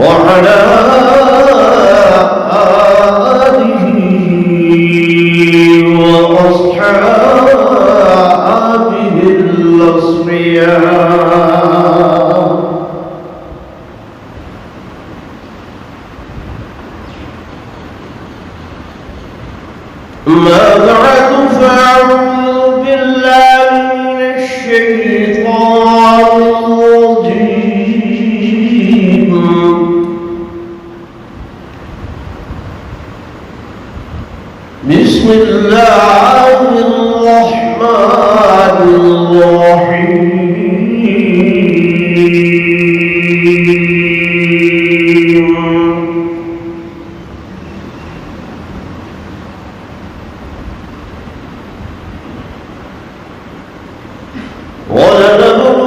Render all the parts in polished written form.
وعلى آله وأصحابه الأصفياء ما بعد فأعوذ بالله من الشيطان الرجيم بسم الله الرحمن الرحيم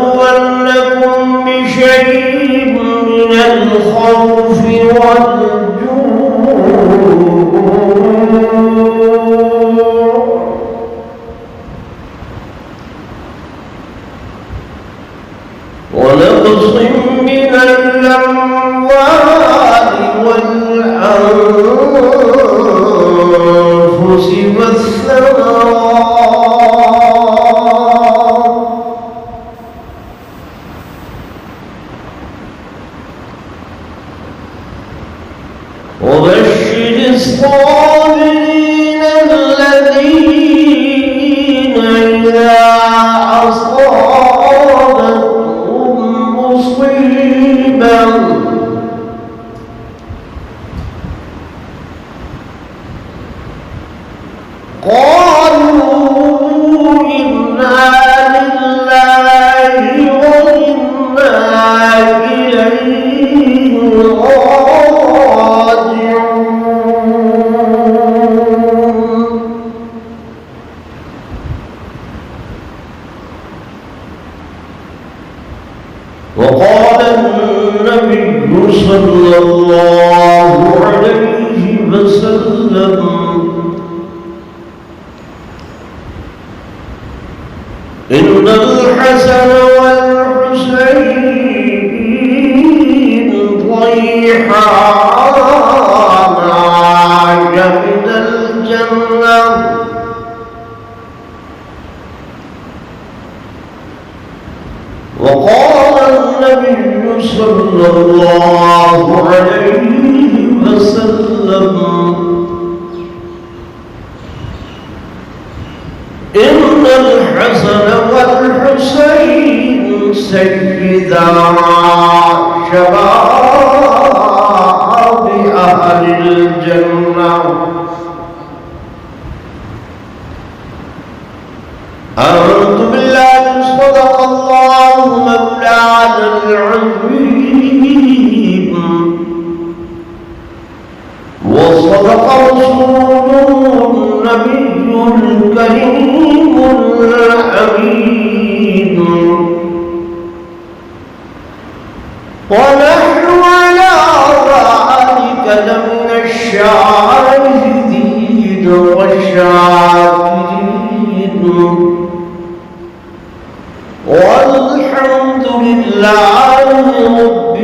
ولنبلونكم بشيء من الخوف ونقص من الأموال والأنفس والثمرات وبشر الصابرين الذين إذا أصابتهم مصيبة قالوا إنا لله وإنا إليه راجعون وقال النبي صلى الله عليه وسلم إن الحسن والحسين ضيحان من الجنة وقال النبي صلى الله عليه وسلم إن الحسن والحسين سيدا شباب أهل الجنة آمنت بالله صدق الله مولانا العظيم وصدق رسوله النبي الكريم الأمين ونحن على ذلك لمن الشاهدين والشاكرين والحمد لله رب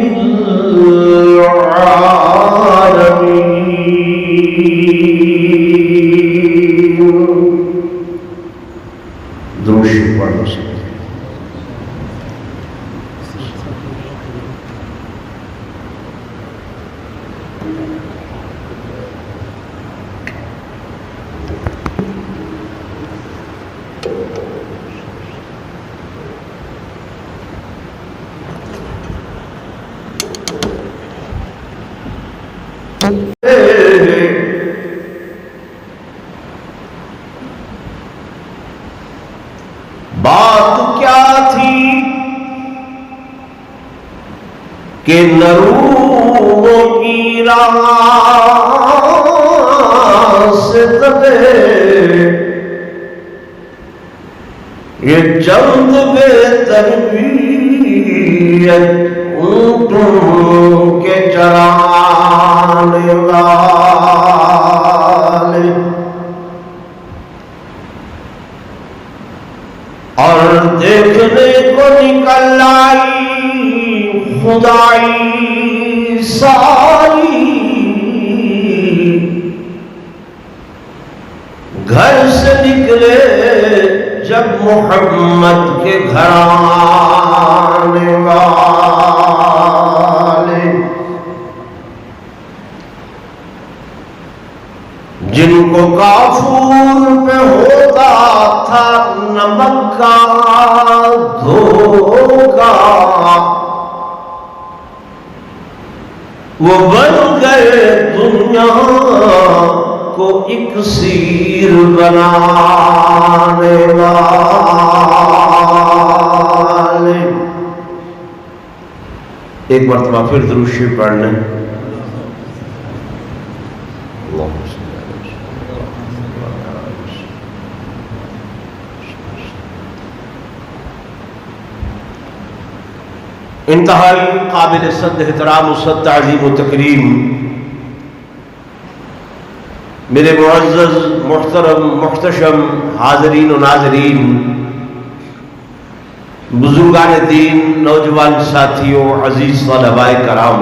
بات کیا تھی کہ نرووں کی راہ سے دبے یہ چند بے تربیت اونٹوں کے چرانے والے، اور دیکھنے کو نکل آئی خدائی ساری، گھر سے نکلے جب محمد کے گھرانے والے، جن کو کافور پہ ہوتا تھا نمک کا دھوکا، وہ بن گئے دنیا کو اکسیر بنانے والے۔ ایک مرتبہ پھر درود شریف پڑھ لیں۔ انتہائی قابل صد احترام و صد تعظیم و تکریم میرے معزز محترم محتشم حاضرین و ناظرین، بزرگان دین، نوجوان ساتھیوں، عزیز طلباء کرام،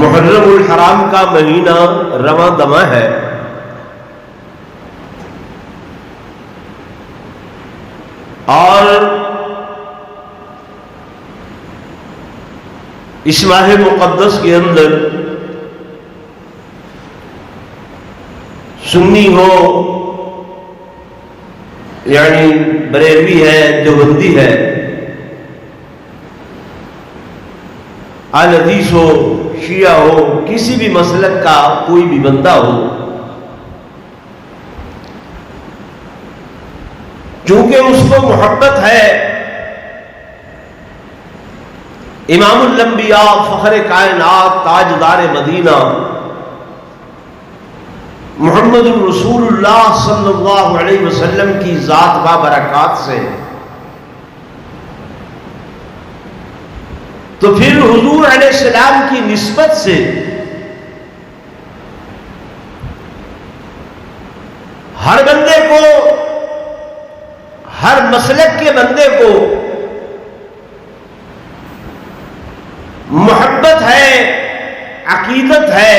محرم الحرام کا مہینہ رواں دواں ہے، اور اس ماہ مقدس کے اندر سنی ہو یعنی بریلوی ہے، دیوبندی ہے، اہل حدیث ہو، شیعہ ہو، کسی بھی مسلک کا کوئی بھی بندہ ہو، چونکہ اس کو محبت ہے امام الانبیاء، فخر کائنات، تاجدار مدینہ محمد رسول اللہ صلی اللہ علیہ وسلم کی ذات بابرکات سے، تو پھر حضور علیہ السلام کی نسبت سے ہر بندے کو، ہر مسلک کے بندے کو محبت ہے، عقیدت ہے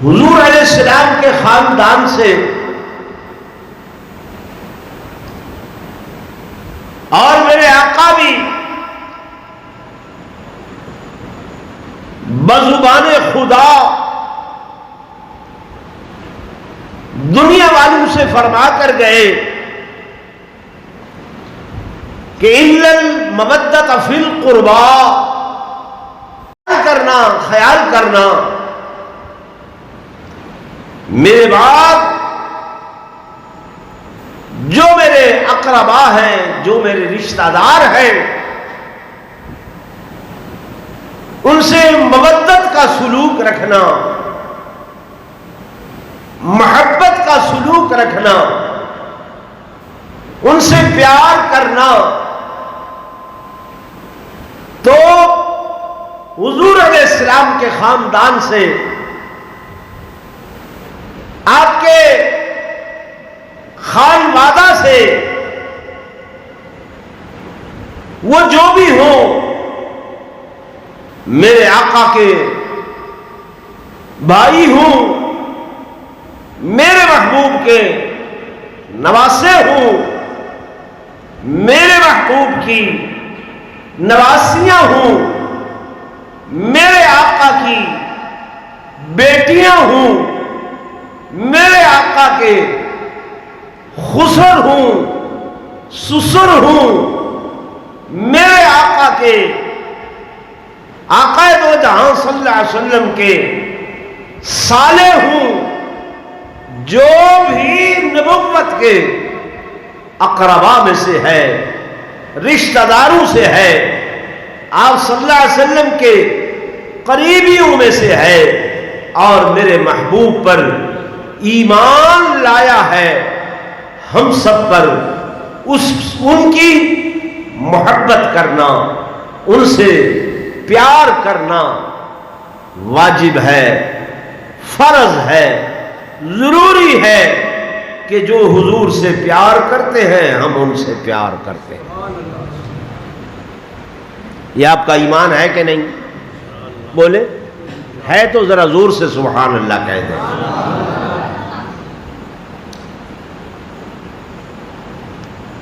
حضور علیہ السلام کے خاندان سے، اور میرے آقا بھی بزبان خدا دنیا والوں سے فرما کر گئے کہ اِلَّا الْمَوَدَّةَ فِي الْقُرْبَى، خیال کرنا میرے بعد جو میرے اقربا ہیں، جو میرے رشتہ دار ہیں، ان سے مودت کا سلوک رکھنا، محبت کا سلوک رکھنا، ان سے پیار کرنا، تو حضور علیہ السلام کے خاندان سے، آپ کے خانوادہ سے، وہ جو بھی ہوں میرے آقا کے بھائی ہوں، میرے محبوب کے نواسے ہوں، میرے محبوب کی نواسیاں ہوں، میرے آقا کی بیٹیاں ہوں، میرے آقا کے خسر ہوں، سسر ہوں میرے آقا کے، آقا دو جہاں صلی اللہ علیہ وسلم کے سالے ہوں، جو بھی نبوت کے اقربا میں سے ہے، رشتہ داروں سے ہے، آپ صلی اللہ علیہ وسلم کے قریبیوں میں سے ہے، اور میرے محبوب پر ایمان لایا ہے، ہم سب پر ان کی محبت کرنا، ان سے پیار کرنا واجب ہے، فرض ہے، ضروری ہے کہ جو حضور سے پیار کرتے ہیں ہم ان سے پیار کرتے ہیں۔ یہ آپ کا ایمان ہے کہ نہیں؟ بولے ہے تو ذرا زور سے سبحان اللہ کہہ دیں۔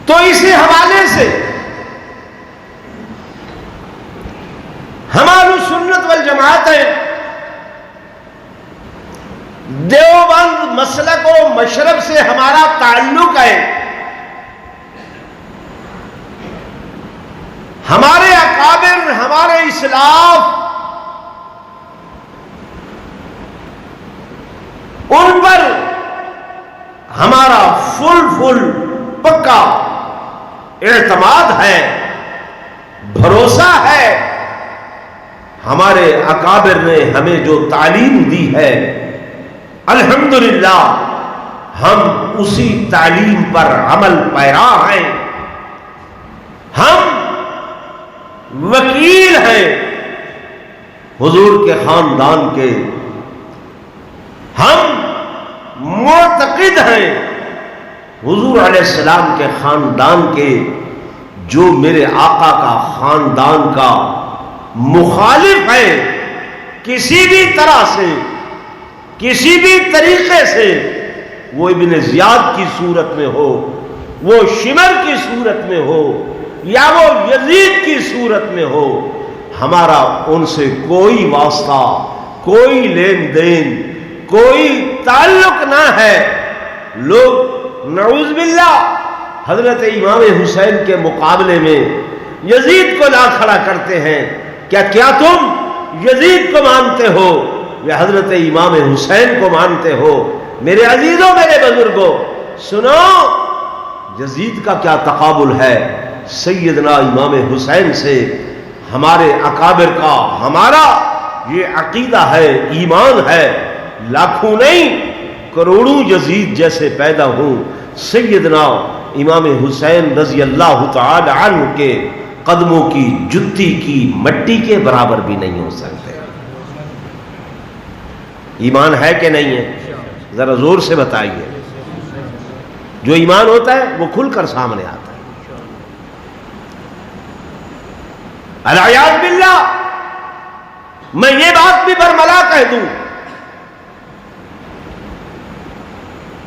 تو اسی حوالے سے ہماری سنت والجماعت ہے، دیوبند مسلک و مشرب سے ہمارا تعلق ہے، ہمارے اکابر، ہمارے اسلاف، ان پر ہمارا فل پکا اعتماد ہے، بھروسہ ہے۔ ہمارے اکابر نے ہمیں جو تعلیم دی ہے الحمدللہ ہم اسی تعلیم پر عمل پیرا ہیں، ہم وکیل ہیں حضور کے خاندان کے، ہم معتقد ہیں حضور علیہ السلام کے خاندان کے، جو میرے آقا کا خاندان کا مخالف ہے کسی بھی طرح سے، کسی بھی طریقے سے، وہ ابن زیاد کی صورت میں ہو، وہ شمر کی صورت میں ہو، یا وہ یزید کی صورت میں ہو، ہمارا ان سے کوئی واسطہ، کوئی لین دین، کوئی تعلق نہ ہے۔ لوگ نعوذ باللہ حضرت امام حسین کے مقابلے میں یزید کو لا کھڑا کرتے ہیں، کیا تم یزید کو مانتے ہو یا حضرت امام حسین کو مانتے ہو؟ میرے عزیزوں، میرے بزرگوں، سنو، یزید کا کیا تقابل ہے سیدنا امام حسین سے؟ ہمارے اکابر کا، ہمارا یہ عقیدہ ہے، ایمان ہے، لاکھوں نہیں کروڑوں یزید جیسے پیدا ہوں، سیدنا امام حسین رضی اللہ تعالی عنہ کے قدموں کی جتی کی مٹی کے برابر بھی نہیں ہو سکتے۔ ایمان ہے کہ نہیں ہے؟ ذرا زور سے بتائیے۔ جو ایمان ہوتا ہے وہ کھل کر سامنے آتا ہے۔ العیاذ باللہ، میں یہ بات بھی برملا کہہ دوں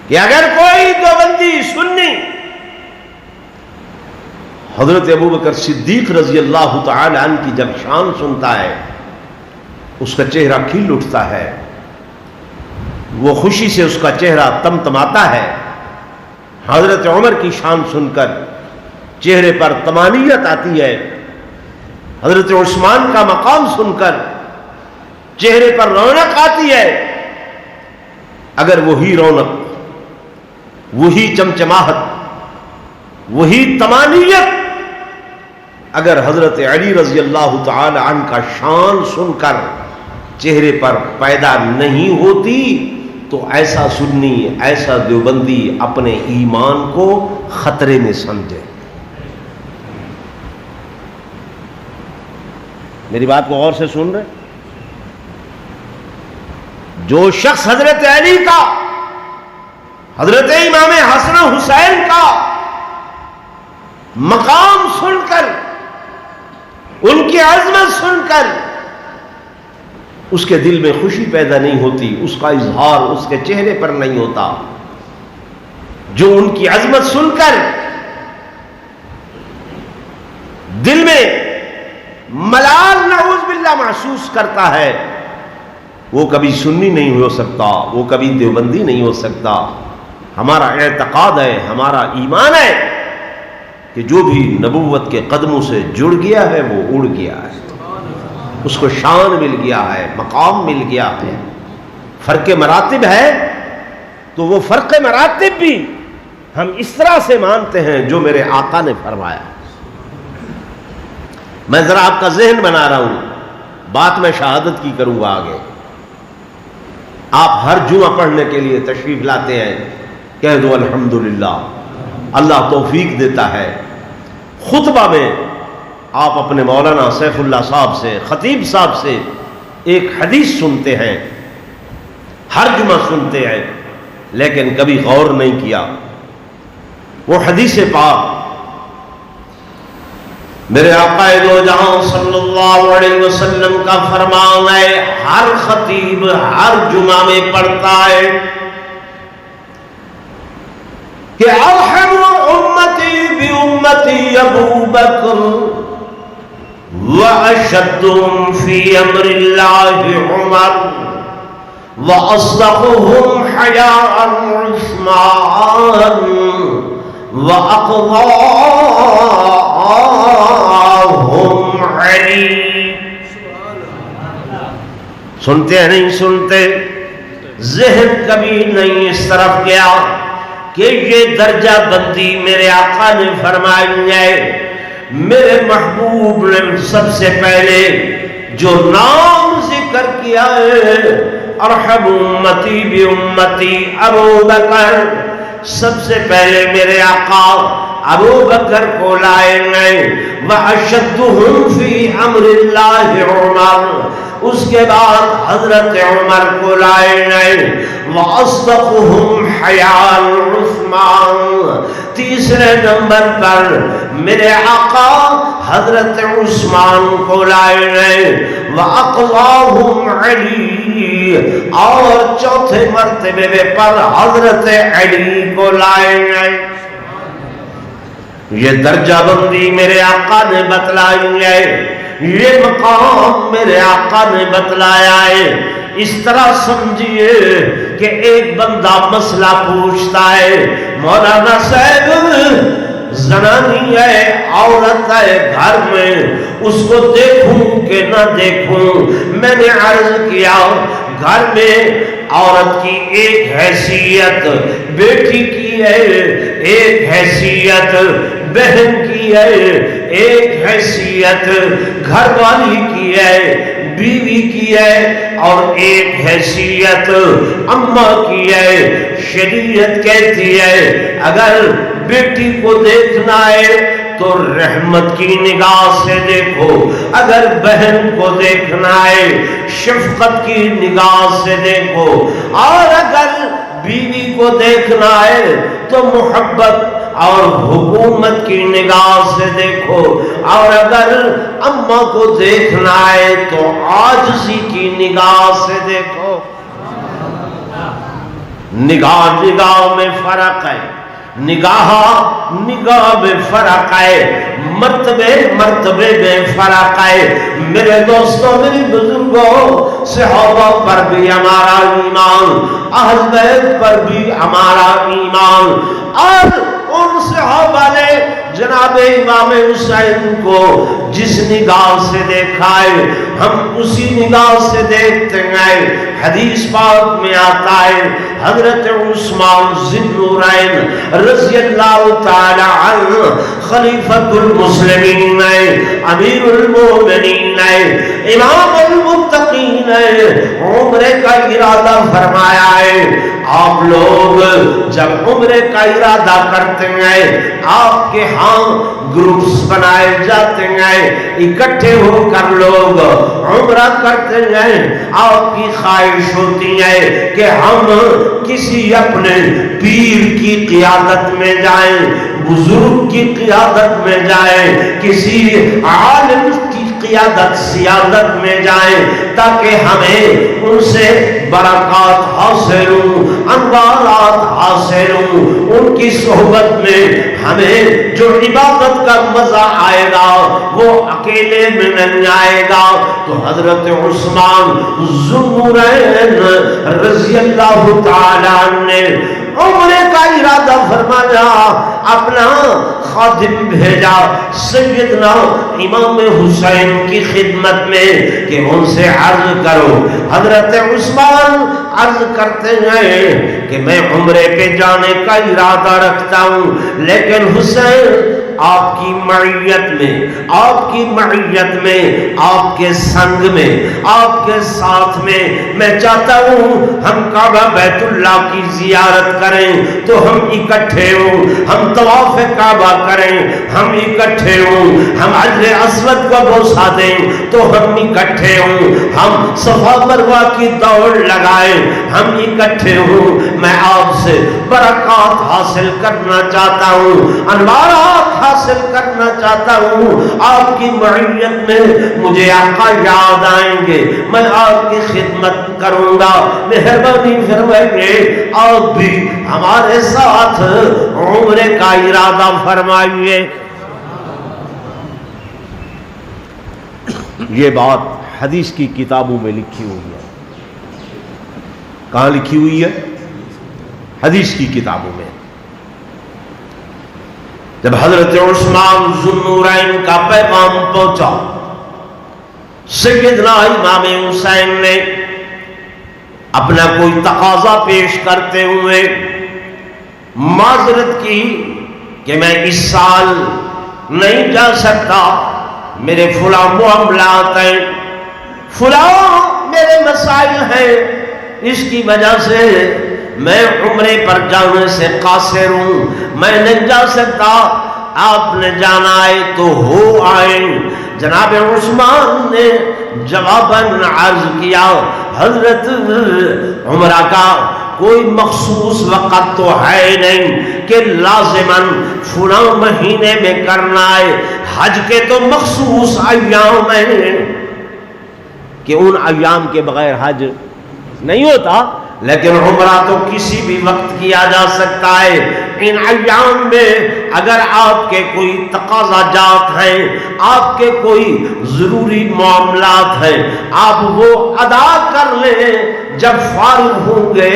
کہ اگر کوئی دیوبندی سنی حضرت ابوبکر صدیق رضی اللہ تعالی عنہ کی جب شان سنتا ہے، اس کا چہرہ کھل اٹھتا ہے، وہ خوشی سے اس کا چہرہ تمتماتا ہے۔ حضرت عمر کی شان سن کر چہرے پر طمانینت آتی ہے، حضرت عثمان کا مقام سن کر چہرے پر رونق آتی ہے۔ اگر وہی رونق، وہی چمچماہٹ، وہی طمانینت اگر حضرت علی رضی اللہ تعالی عنہ کا شان سن کر چہرے پر پیدا نہیں ہوتی، تو ایسا سنی، ایسا دیوبندی اپنے ایمان کو خطرے میں سمجھے۔ میری بات کو غور سے سن رہے؟ جو شخص حضرت علی کا، حضرت امام حسن و حسین کا مقام سن کر، ان کی عظمت سن کر اس کے دل میں خوشی پیدا نہیں ہوتی، اس کا اظہار اس کے چہرے پر نہیں ہوتا، جو ان کی عظمت سن کر دل میں ملال نعوذ باللہ محسوس کرتا ہے، وہ کبھی سنی نہیں ہو سکتا، وہ کبھی دیوبندی نہیں ہو سکتا۔ ہمارا اعتقاد ہے، ہمارا ایمان ہے کہ جو بھی نبوت کے قدموں سے جڑ گیا ہے وہ اڑ گیا ہے، اس کو شان مل گیا ہے، مقام مل گیا ہے۔ فرق مراتب ہے تو وہ فرق مراتب بھی ہم اس طرح سے مانتے ہیں جو میرے آقا نے فرمایا۔ میں ذرا آپ کا ذہن بنا رہا ہوں، بات میں شہادت کی کروں گا آگے۔ آپ ہر جمعہ پڑھنے کے لیے تشریف لاتے ہیں، کہہ دو الحمدللہ، اللہ توفیق دیتا ہے۔ خطبہ میں آپ اپنے مولانا سیف اللہ صاحب سے، خطیب صاحب سے ایک حدیث سنتے ہیں، ہر جمعہ سنتے ہیں، لیکن کبھی غور نہیں کیا۔ وہ حدیث پاک میرے آقا دو جہاں صلی اللہ علیہ وسلم کا فرمان ہے، ہر خطیب ہر جمعہ میں پڑھتا ہے کہ ارحم امتی بامتی ابو بکر واشدهم فی امر اللہ عمر واصدقهم حیاء عثمان واقضاهم علی۔ سنتے ہیں نہیں سنتے؟ ذہن کبھی نہیں اس طرف گیا کہ یہ درجہ بندی میرے آقا نے فرمائی ہے۔ میرے محبوب نے سب سے پہلے جو نام ذکر کیا ہے، ارحم امتی بامتی ابو بکر، سب سے پہلے میرے آقا ابو بکر کو لائے گئے، واشدهم فی امر اللہ عمر، اس کے بعد حضرت عمر کو لائے گئے، واصدقهم حیاء عثمان، تیسرے نمبر پر میرے آقا حضرت عثمان کو لائے گئے، واقضاهم علی، اور چوتھے مرتبے پر حضرت علی کو لائے گئے۔ یہ درجہ بندی میرے آقا نے بتلائی ہے، یہ مقام میرے آقا نے بتلایا ہے۔ اس طرح سمجھیے کہ ایک بندہ مسئلہ پوچھتا ہے، مولانا صاحب زنانی ہے، عورت ہے گھر میں، اس کو دیکھوں کہ نہ دیکھوں؟ میں نے عرض کیا گھر میں عورت کی ایک حیثیت بیٹی کی ہے، ایک حیثیت بہن کی ہے، ایک حیثیت گھر والی کی ہے، بیوی کی ہے، اور ایک حیثیت اماں کی ہے۔ شریعت کہتی ہے اگر بیٹی کو دیکھنا ہے تو رحمت کی نگاہ سے دیکھو، اگر بہن کو دیکھنا ہے شفقت کی نگاہ سے دیکھو، اور اگر بیوی کو دیکھنا ہے تو محبت اور حکومت کی نگاہ سے دیکھو، اور اگر اماں کو دیکھنا ہے تو عاجزی کی نگاہ سے دیکھو۔ نگاہ نگاہ میں فرق ہے، نگاہ میں فرق ہے، مرتبے میں فرق ہے۔ میرے دوستوں، میری بزرگوں، صحابہ پر بھی ہمارا ایمان، اہل بیت پر بھی ہمارا ایمان، اور ان صحابہ نے جناب امام حسین کو جس نگاہ سے دیکھا ہے ہم اسی نگاہ سے دیکھتے ہیں۔ حدیث پاک میں آتا ہے حضرت عثمان ذی النورین رضی اللہ تعالی عنہ خلیفۃ المسلمین، امیر المومنین، امام المتقین، عمرے کا ارادہ فرمایا ہے۔ آپ لوگ جب عمرے کا ارادہ کرتے ہیں آپ کے ہاں گروپس بنائے جاتے ہیں، اکٹھے ہو کر لوگ عمرہ کرتے ہیں۔ آپ کی خواہش ہوتی ہے کہ ہم کسی اپنے پیر کی قیادت میں جائیں، بزرگ کی قیادت میں جائیں، کسی عالم کی قیادت سیادت میں جائیں، تاکہ ہمیں ان سے برکات حاصل ہوں، انوارات حاصل ہوں، ان کی صحبت میں ہمیں جو عبادت کا مزہ آئے گا وہ اکیلے میں نہیں آئے گا۔ تو حضرت عثمان ذو النورین رضی اللہ تعالیٰ عنہ نے عمرے کا ارادہ فرمایا، اپنا خادم بھیجا سیدنا امام حسین کی خدمت میں کہ ان سے عرض کرو۔ حضرت عثمان عرض کرتے ہیں کہ میں عمرے پہ جانے کا ارادہ رکھتا ہوں، لیکن حسین آپ کی معیت میں، آپ کی معیت میں، آپ کے سنگ میں، آپ کے ساتھ میں چاہتا ہوں ہم کعبہ بیت اللہ کی زیارت کریں تو ہم اکٹھے ہوں، ہم طواف کعبہ کریں ہم اکٹھے ہوں، ہم حجر اسود کو بوسہ دیں تو ہم اکٹھے ہوں، ہم صفا مروہ کی دوڑ لگائیں ہم اکٹھے ہوں۔ میں آپ سے برکات حاصل کرنا چاہتا ہوں، انوارات حاصل کرنا چاہتا ہوں، آپ کی معیت میں مجھے آقا یاد آئیں گے، میں آپ کی خدمت کروں گا، مہربانی فرمائیے آپ بھی ہمارے ساتھ عمرے کا ارادہ فرمائیے۔ یہ بات حدیث کی کتابوں میں لکھی ہوئی ہے۔ کہاں لکھی ہوئی ہے؟ حدیث کی کتابوں میں۔ جب حضرت عثمان ذو النورین کا پیغام پہنچا، سیدنا امام حسین نے اپنا کوئی تقاضا پیش کرتے ہوئے معذرت کی کہ میں اس سال نہیں جا سکتا، میرے فلاں معاملات ہیں، فلاں میرے مسائل ہیں، اس کی وجہ سے میں عمرے پر جانے سے قاصر ہوں، میں نہیں جا سکتا، آپ نے جانا ہے تو ہو آئیں۔ جناب عثمان نے جواباً عرض کیا، حضرت عمرہ کا کوئی مخصوص وقت تو ہے نہیں کہ لازماً فلاں مہینے میں کرنا ہے، حج کے تو مخصوص ایام ہیں کہ ان ایام کے بغیر حج نہیں ہوتا، لیکن عمرہ تو کسی بھی وقت کیا جا سکتا ہے۔ ان ایام میں اگر آپ کے کوئی تقاضا جات ہیں، آپ کے کوئی ضروری معاملات ہیں، آپ وہ ادا کر لیں۔ جب فارغ ہوں گے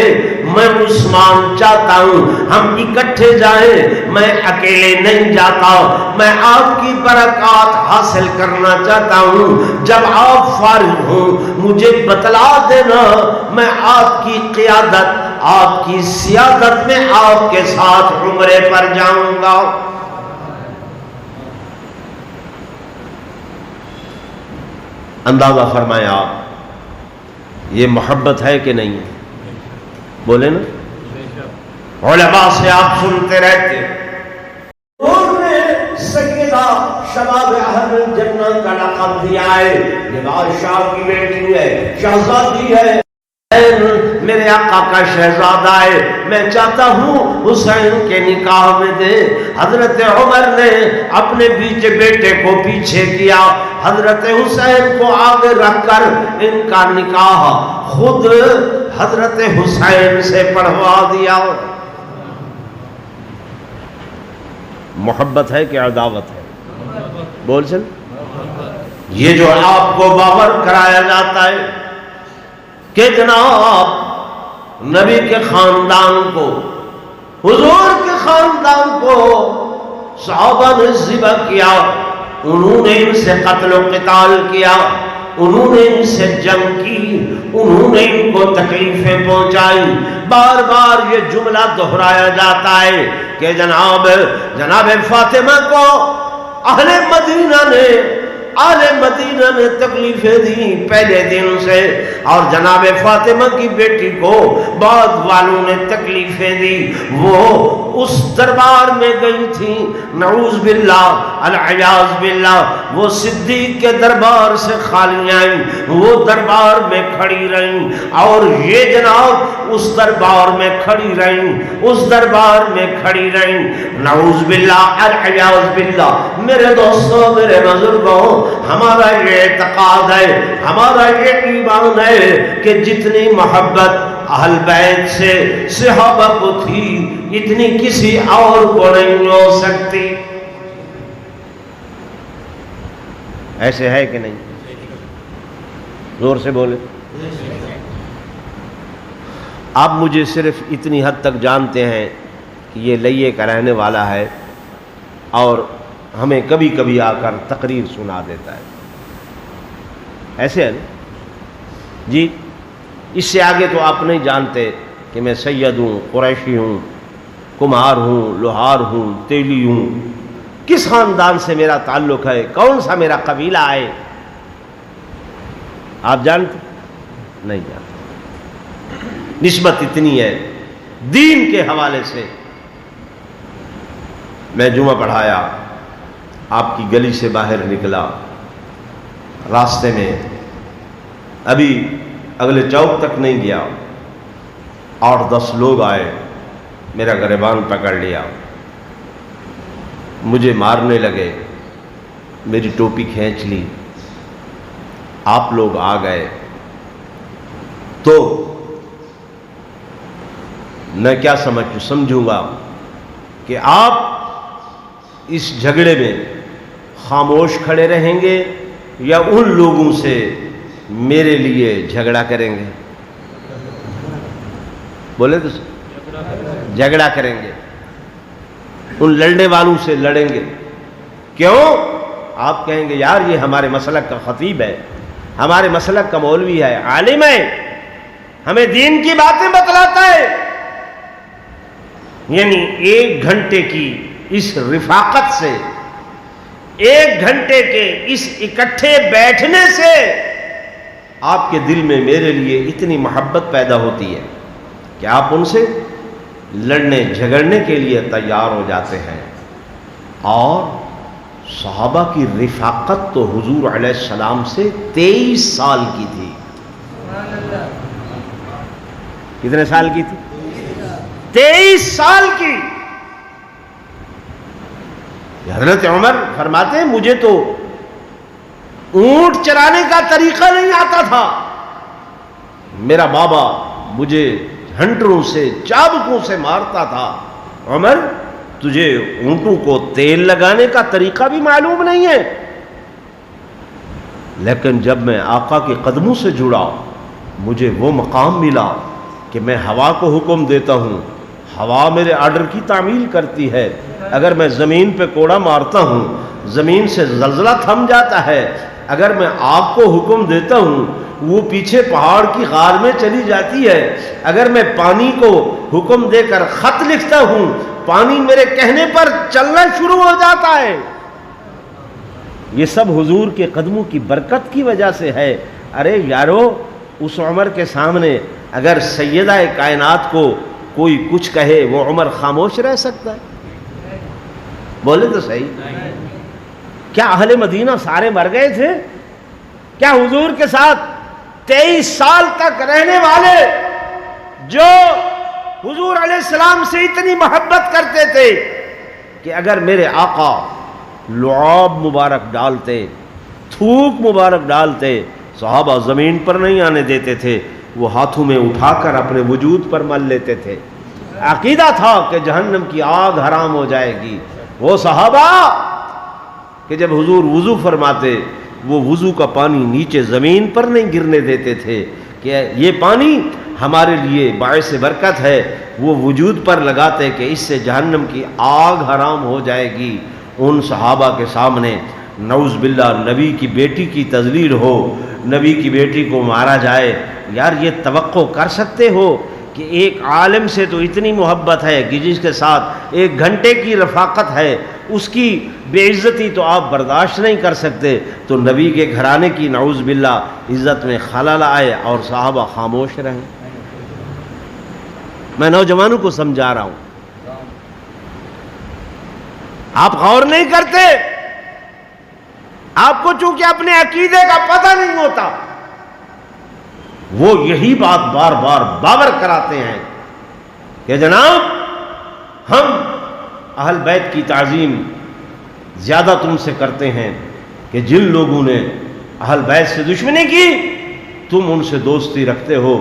میں عثمان چاہتا ہوں ہم اکٹھے جائیں، میں اکیلے نہیں جاتا، میں آپ کی برکات حاصل کرنا چاہتا ہوں۔ جب آپ فارغ ہوں مجھے بتلا دینا، میں آپ کی قیادت، آپ کی سیادت میں آپ کے ساتھ عمرے پر جاؤں گا۔ اندازہ فرمائیں آپ، یہ محبت ہے کہ نہیں؟ بولے نا، علماء سے آپ سنتے رہتے، انہوں نے سیدہ شباب اہل الجنہ کا لقب دیا ہے، یہ بادشاہ کی بیٹی ہے، شہزادی ہے، میرے آقا کا شہزادہ ہے، میں چاہتا ہوں حسین کے نکاح میں دے۔ حضرت عمر نے اپنے بیٹے کو پیچھے کیا، حضرت حسین کو آگے رکھ کر ان کا نکاح خود حضرت حسین سے پڑھوا دیا۔ محبت ہے کہ عداوت ہے؟ بول چل۔ یہ جو آپ کو باور کرایا جاتا ہے کہ جناب نبی کے خاندان کو، حضور کے خاندان کو صحابہ نے ذبح کیا، انہوں نے ان سے قتل و قتال کیا، انہوں نے ان سے جنگ کی، انہوں نے ان کو تکلیفیں پہنچائی، بار بار یہ جملہ دہرایا جاتا ہے کہ جناب فاطمہ کو اہل مدینہ نے، آل مدینہ نے تکلیفیں دی پہلے دن سے، اور جناب فاطمہ کی بیٹی کو بعد والوں نے تکلیفیں دی۔ وہ اس دربار میں گئی تھی، نعوذ باللہ العیاذ باللہ، وہ صدیق کے دربار سے خالی آئیں، وہ دربار میں کھڑی رہیں، اور یہ جناب اس دربار میں کھڑی رہیں، اس دربار میں کھڑی رہیں، نعوذ باللہ العیاذ باللہ۔ میرے دوستوں، میرے بزرگوں، ہمارا یہ اعتقاد ہے، ہمارا یہ ایمان ہے کہ جتنی محبت اہل بیت سے صحابہ کو تھی اتنی کسی اور کو نہیں ہو سکتی۔ ایسے ہے کہ نہیں؟ زور سے بولے۔ آپ مجھے صرف اتنی حد تک جانتے ہیں کہ یہ لئے کا رہنے والا ہے اور ہمیں کبھی کبھی آ کر تقریر سنا دیتا ہے، ایسے ہے نا جی۔ اس سے آگے تو آپ نہیں جانتے کہ میں سید ہوں، قریشی ہوں، کمہار ہوں، لوہار ہوں، تیلی ہوں، کس خاندان سے میرا تعلق ہے، کون سا میرا قبیلہ ہے، آپ جانتے نہیں جانتے۔ نسبت اتنی ہے دین کے حوالے سے۔ میں جمعہ پڑھایا، آپ کی گلی سے باہر نکلا، راستے میں ابھی اگلے چوک تک نہیں گیا، 8-10 لوگ آئے، میرا گریبان پکڑ لیا، مجھے مارنے لگے، میری ٹوپی کھینچ لی۔ آپ لوگ آ گئے تو میں کیا سمجھوں گا کہ آپ اس جھگڑے میں خاموش کھڑے رہیں گے یا ان لوگوں سے میرے لیے جھگڑا کریں گے؟ بولے تو جھگڑا کریں گے، ان لڑنے والوں سے لڑیں گے۔ کیوں؟ آپ کہیں گے یار یہ ہمارے مسلک کا خطیب ہے، ہمارے مسلک کا مولوی ہے، عالم ہے، ہمیں دین کی باتیں بتلاتا ہے۔ یعنی 1 گھنٹے کی اس رفاقت سے، 1 گھنٹے کے اس اکٹھے بیٹھنے سے آپ کے دل میں میرے لیے اتنی محبت پیدا ہوتی ہے کہ آپ ان سے لڑنے جھگڑنے کے لیے تیار ہو جاتے ہیں۔ اور صحابہ کی رفاقت تو حضور علیہ السلام سے 23 سال کی تھی۔ کتنے سال کی تھی؟ 23 سال کی۔ حضرت عمر فرماتے ہیں مجھے تو اونٹ چرانے کا طریقہ نہیں آتا تھا، میرا بابا مجھے ہنٹروں سے چابکوں سے مارتا تھا، عمر تجھے اونٹوں کو تیل لگانے کا طریقہ بھی معلوم نہیں ہے۔ لیکن جب میں آقا کے قدموں سے جڑا، مجھے وہ مقام ملا کہ میں ہوا کو حکم دیتا ہوں، ہوا میرے آرڈر کی تعمیل کرتی ہے۔ اگر میں زمین پہ کوڑا مارتا ہوں، زمین سے زلزلہ تھم جاتا ہے۔ اگر میں آگ کو حکم دیتا ہوں، وہ پیچھے پہاڑ کی غار میں چلی جاتی ہے۔ اگر میں پانی کو حکم دے کر خط لکھتا ہوں، پانی میرے کہنے پر چلنا شروع ہو جاتا ہے۔ یہ سب حضور کے قدموں کی برکت کی وجہ سے ہے۔ ارے یارو، اس عمر کے سامنے اگر سیدہ کائنات کو کوئی کچھ کہے، وہ عمر خاموش رہ سکتا ہے؟ بولے تو صحیح۔ کیا اہل مدینہ سارے مر گئے تھے؟ کیا حضور کے ساتھ 23 سال تک رہنے والے جو حضور علیہ السلام سے اتنی محبت کرتے تھے کہ اگر میرے آقا لعاب مبارک ڈالتے، تھوک مبارک ڈالتے، صحابہ زمین پر نہیں آنے دیتے تھے، وہ ہاتھوں میں اٹھا کر اپنے وجود پر مل لیتے تھے۔ عقیدہ تھا کہ جہنم کی آگ حرام ہو جائے گی۔ وہ صحابہ کہ جب حضور وضو فرماتے، وہ وضو کا پانی نیچے زمین پر نہیں گرنے دیتے تھے کہ یہ پانی ہمارے لیے باعث برکت ہے، وہ وجود پر لگاتے کہ اس سے جہنم کی آگ حرام ہو جائے گی۔ ان صحابہ کے سامنے نعوذ باللہ نبی کی بیٹی کی تذلیل ہو، نبی کی بیٹی کو مارا جائے، یار یہ توقع کر سکتے ہو کہ ایک عالم سے تو اتنی محبت ہے کہ جس کے ساتھ 1 گھنٹے کی رفاقت ہے، اس کی بے عزتی تو آپ برداشت نہیں کر سکتے، تو نبی کے گھرانے کی نعوذ باللہ عزت میں خلل آئے اور صحابہ خاموش رہیں۔ میں نوجوانوں کو سمجھا رہا ہوں، آپ غور نہیں کرتے، آپ کو چونکہ اپنے عقیدے کا پتہ نہیں ہوتا۔ وہ یہی بات بار بار باور کراتے ہیں کہ جناب ہم اہل بیت کی تعظیم زیادہ تم سے کرتے ہیں کہ جن لوگوں نے اہل بیت سے دشمنی کی تم ان سے دوستی رکھتے ہو،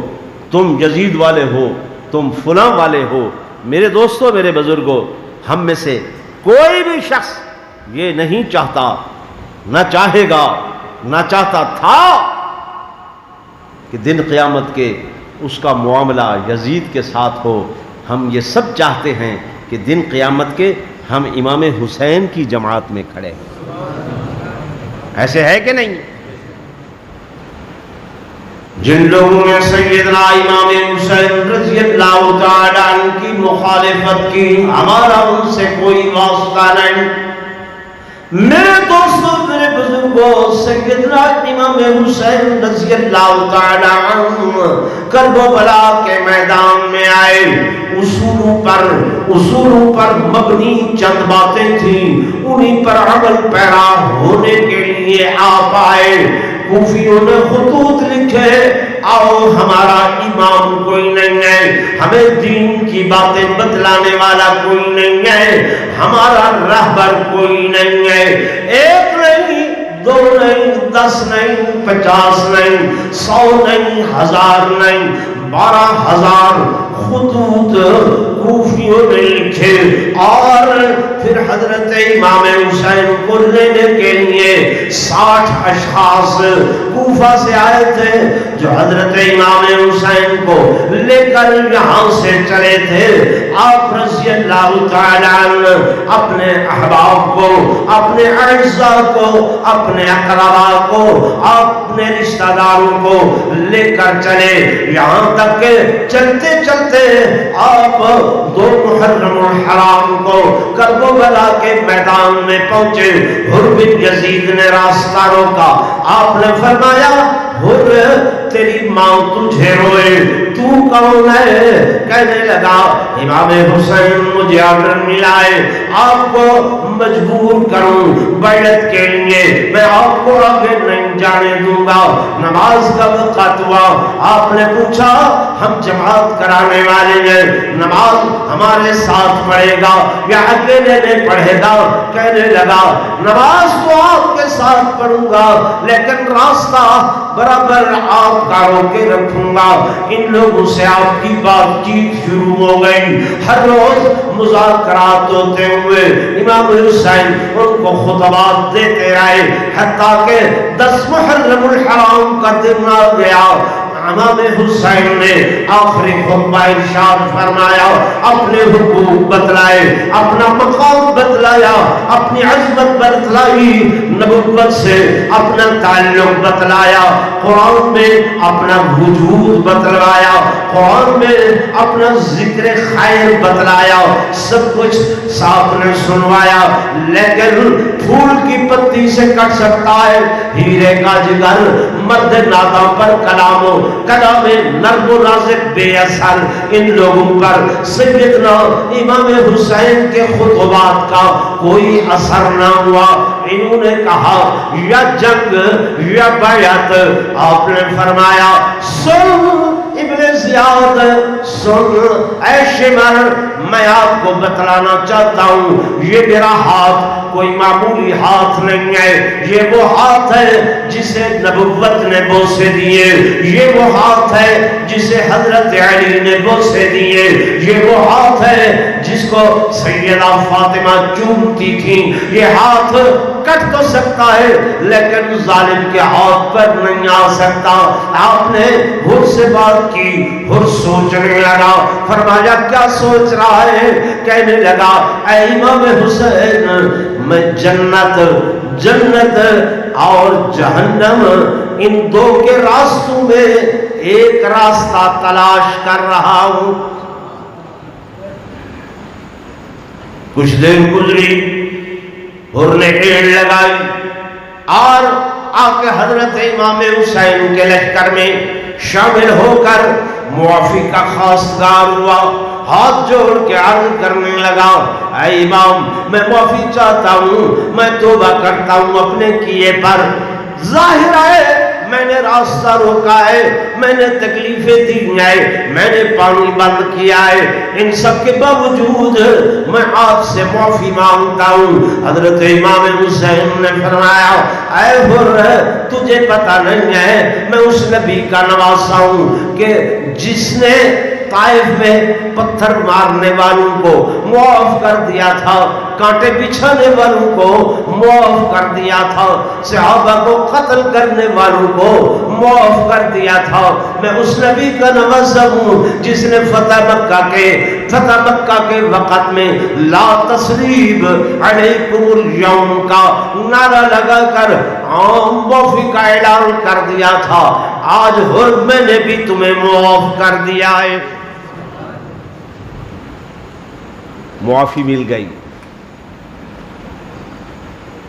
تم یزید والے ہو، تم فلاں والے ہو۔ میرے دوستوں، میرے بزرگوں، ہم میں سے کوئی بھی شخص یہ نہیں چاہتا، نہ چاہے گا، نہ چاہتا تھا کہ دن قیامت کے اس کا معاملہ یزید کے ساتھ ہو. ہم یہ سب چاہتے ہیں کہ دن قیامت کے ہم امام حسین کی جماعت میں کھڑے ہیں. ایسے ہے کہ نہیں؟ جن لوگوں نے سیدنا امام حسین رضی اللہ تعالی عنہ کی مخالفت کی، ہمارا ان سے کوئی واسطہ نہیں. میرے دوستوں، میرے بزرگوں، سیدنا امام حسین رضی اللہ تعالی عنہ کربلا کے میدان میں آئے. اصولوں پر مبنی چند باتیں تھیں، انہی پر عمل پیرا ہونے کے لیے آپ آئے. کوفیوں نے خطوط لکھے، آؤ ہمارا امام کوئی نہیں ہے، ہمیں دین کی باتیں بتلانے والا کوئی نہیں ہے، ہمارا رہبر کوئی نہیں ہے. ایک نہیں، دو نہیں، 10 نہیں، 50 نہیں، 100 نہیں، 1000 نہیں، 12,000 خطوط کوفیوں نے لکھے. اور پھر حضرت امام حسین کو لینے کے لیے 60 اشخاص کوفہ سے آئے تھے جو حضرت امام حسین کو لے کر یہاں سے چلے تھے. آپ رضی اللہ تعالی عنہ اپنے احباب کو، اپنے اعزاء کو، اپنے اقرباء کو، اپنے رشتہ داروں کو لے کر چلے. یہاں تک کہ چلتے چلتے آپ 2 محرم الحرام کو کربلا کے میدان میں پہنچے. حر بن یزید نے راستہ روکا. آپ نے فرمایا، حر تیری ماں تجھے روئے، تو کون ہے؟ کہنے لگا، امام حسین مجھے آرڈر ملا ہے آپ کو مجبور کروں بیعت کے لیے، میں آپ کو آگے نہیں جانے دوں گا. نماز کا وقت ہوا. آپ نے پوچھا، ہم جماعت کرانے والے ہیں، نماز ہمارے ساتھ پڑھے گا یا اکیلے میں پڑھے گا؟ کہنے لگا، نماز تو آپ کے ساتھ پڑھوں گا لیکن راستہ برابر آپ کا روکے رکھوں گا. ان لوگوں سے آپ کی بات چیت شروع ہو گئی. ہر روز مذاکرات ہوتے ہوئے امام حسین ان کو خطبات دیتے رہے حتیٰ کہ 10 محرم الحرام کا دن آ گیا. امام حسین نے آخری خطبہ ارشاد فرمایا، اپنے حقوق بتلائے، اپنا مقام بتلایا، اپنی عظمت بتلائی، نبوت سے اپنا تعلق بتلایا، قرآن میں اپنا وجود بتلایا، قرآن میں اپنا ذکر خیر بتلایا. سب کچھ صاحب نے سنوایا. لیکن پھول کی پتی سے کٹ سکتا ہے ہیرے کا جگر، مرد نادا پر کلام نرم و نازک بے اثر. ان لوگوں پر سیدنا امام حسین کے خطبات کا کوئی اثر نہ ہوا. انہوں نے کہا، یا جنگ یا بیعت. آپ نے فرمایا، سن ابن زیاد، سن اے شمر، میں آپ کو بتلانا چاہتا ہوں، یہ میرا ہاتھ کوئی معمولی ہاتھ نہیں ہے. یہ وہ ہاتھ ہے جسے نبوت نے بوسے دیے، یہ وہ ہاتھ ہے جسے حضرت علی نے بوسے دیے، یہ وہ ہاتھ ہے جس کو سیدہ فاطمہ چومتی تھی. یہ ہاتھ کٹ تو سکتا ہے لیکن ظالم کے ہاتھ پر نہیں آ سکتا. آپ نے حر سے بات کی. حر سوچنے لگا. فرمایا، کیا سوچ رہا ہے؟ کہنے لگا، اے امام حسین، میں جنت اور جہنم، ان دو کے راستوں میں ایک راستہ تلاش کر رہا ہوں. کچھ دیر گزری، حر نے ایڑ لگائی اور آ کے حضرت امام حسین کے لشکر میں شامل ہو کر معافی کا خواستگار ہوا. ہاتھ جوڑ کے عرض کرنے لگا، اے امام، میں معافی چاہتا ہوں، میں توبہ کرتا ہوں اپنے کیے پر. ظاہر ہے میں نے راستہ روکا ہے، میں نے تکلیفیں دی ہیں، میں نے پانی بند کیا ہے، ان سب کے باوجود میں آپ سے معافی مانگتا ہوں. حضرت امام حسین نے فرمایا، اے حر، تجھے پتہ نہیں ہے میں اس نبی کا نواسا ہوں کہ جس نے طائف میں پتھر مارنے والوں کو معاف کر دیا تھا، کانٹے بچھانے والوں کو معاف کر دیا تھا، صحابہ کو قتل کرنے والوں کو معاف کر دیا تھا۔ میں اس نبی کا نواسہ ہوں جس نے فتح مکہ کے وقت میں لا تثریب علیکم اليوم کا نعرہ لگا کر عام معافی کا اعلان کر دیا تھا۔ آج حر میں نے بھی تمہیں معاف کر دیا ہے، معافی مل گئی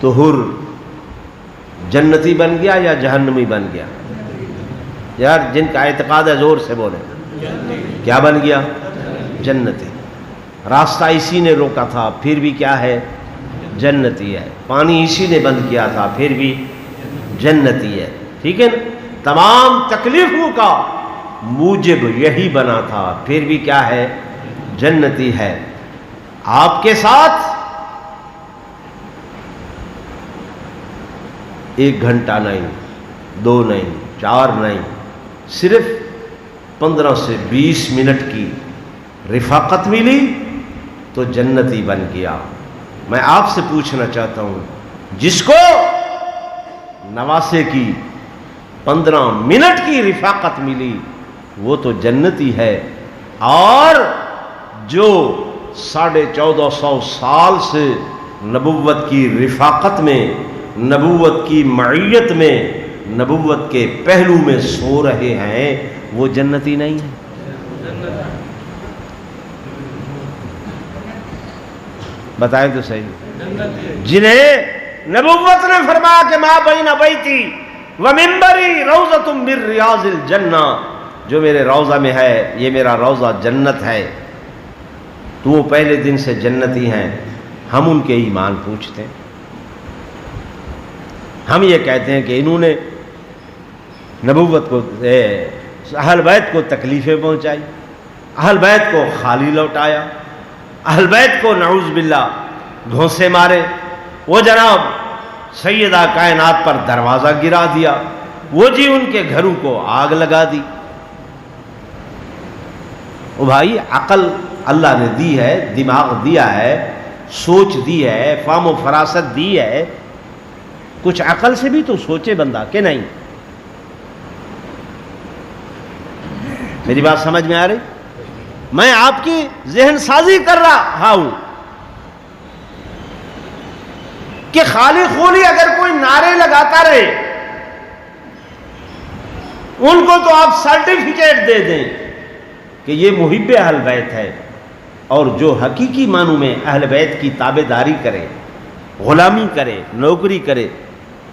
تو حر جنتی بن گیا یا جہنمی بن گیا؟ یار جن کا اعتقاد ہے زور سے بولیں، کیا بن گیا؟ جنتی۔ راستہ اسی نے روکا تھا پھر بھی کیا ہے؟ جنتی ہے۔ پانی اسی نے بند کیا تھا پھر بھی جنتی ہے، ٹھیک ہے نا؟ تمام تکلیفوں کا موجب یہی بنا تھا پھر بھی کیا ہے؟ جنتی ہے۔ آپ کے ساتھ 1 گھنٹہ نہیں، 2 نہیں، 4 نہیں، صرف 15 سے 20 منٹ کی رفاقت ملی تو جنتی بن گیا۔ میں آپ سے پوچھنا چاہتا ہوں، جس کو نواسے کی 15 منٹ کی رفاقت ملی وہ تو جنتی ہے، اور جو 1450 سال سے نبوت کی رفاقت میں، نبوت کی معیت میں، نبوت کے پہلو میں سو رہے ہیں وہ جنتی نہیں ہے۔ بتائیں تو صحیح۔ جنہیں نبوت نے فرمایا کہ ما بین بیتی ومنبری روضۃ من ریاض الجنہ، جو میرے روضہ میں ہے یہ میرا روضہ جنت ہے، تو وہ پہلے دن سے جنتی ہیں۔ ہم ان کے ایمان پوچھتے ہیں، ہم یہ کہتے ہیں کہ انہوں نے نبوت کو، اہل بیت کو تکلیفیں پہنچائی، اہل بیت کو خالی لوٹایا، اہل بیت کو نعوذ باللہ گھونسے مارے، وہ جناب سیدہ کائنات پر دروازہ گرا دیا، وہ جی ان کے گھروں کو آگ لگا دی۔ او بھائی، عقل اللہ نے دی ہے، دماغ دیا ہے، سوچ دی ہے، فہم و فراست دی ہے، کچھ عقل سے بھی تو سوچے بندہ کہ نہیں؟ میری بات سمجھ میں آ رہی؟ میں آپ کی ذہن سازی کر رہا ہوں کہ خالی خولی اگر کوئی نعرے لگاتا رہے ان کو تو آپ سرٹیفکیٹ دے دیں کہ یہ محب اہل بیت ہے، اور جو حقیقی معنوں میں اہل بیت کی تابعداری کرے، غلامی کرے، نوکری کرے،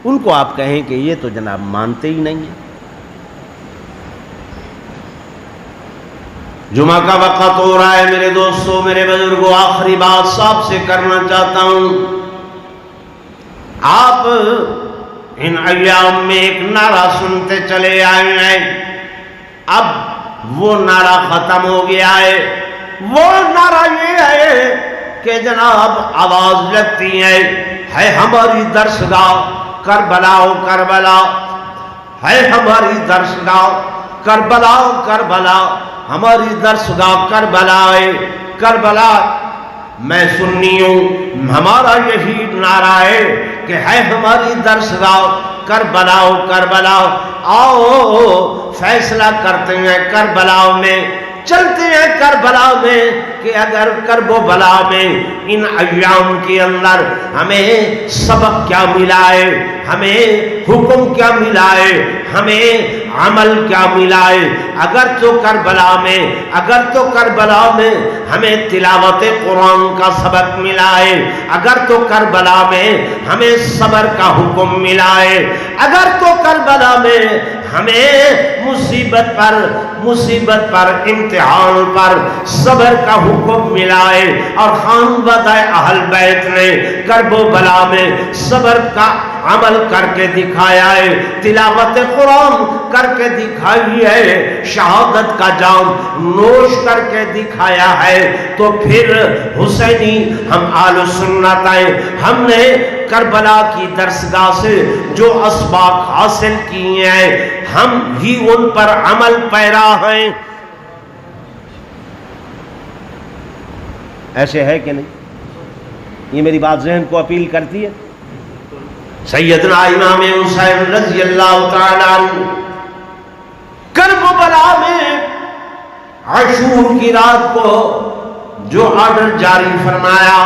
ان کو آپ کہیں کہ یہ تو جناب مانتے ہی نہیں ہیں۔ جمعہ کا وقت ہو رہا ہے میرے دوستوں، میرے بزرگوں، آخری بات صاحب سے کرنا چاہتا ہوں۔ آپ ان ایام میں ایک نعرہ سنتے چلے آئے ہیں، اب وہ نعرہ ختم ہو گیا ہے۔ وہ نعرہ یہ ہے کہ جناب آواز لگتی ہے ہماری درسگاہ کربلا و کربلا، ہے ہماری درسگاہ کربلا و کربلا، ہماری درسگاہ کربلا ہے کربلا۔ میں سنی ہوں، ہمارا یہی نعرہ ہے کہ ہے ہماری درسگاہ کربلا و کربلا، آؤ فیصلہ کرتے ہیں کربلا میں، چلتے ہیں کربلا میں کہ اگر کرب و بلا میں ان ایام کے اندر ہمیں سبق کیا ملا ہے، ہمیں حکم کیا ملا ہے، ہمیں عمل کیا ملا ہے۔ اگر تو کربلا میں ہمیں تلاوت قرآن کا سبق ملا ہے، اگر تو کربلا میں ہمیں صبر کا حکم ملا ہے، اگر تو کربلا میں ہمیں مصیبت پر امتحان پر صبر کا حکم ملا ہے، اور خانوادہ اہل بیت نے کرب و بلا میں صبر کا عمل کر کے دکھایا ہے، تلاوت قرآن کر کے دکھائی ہے، شہادت کا جام نوش کر کے دکھایا ہے، تو پھر حسینی ہم اہل سنت ہیں، ہم نے کربلا کی درسگاہ سے جو اسباق حاصل کیے ہیں ہم ہی ان پر عمل پیرا ہیں۔ ایسے ہے کہ نہیں؟ یہ میری بات ذہن کو اپیل کرتی ہے؟ سیدنا امام حسین رضی اللہ تعالی عنہ کربلا میں عاشور کی رات کو جو آرڈر جاری فرمایا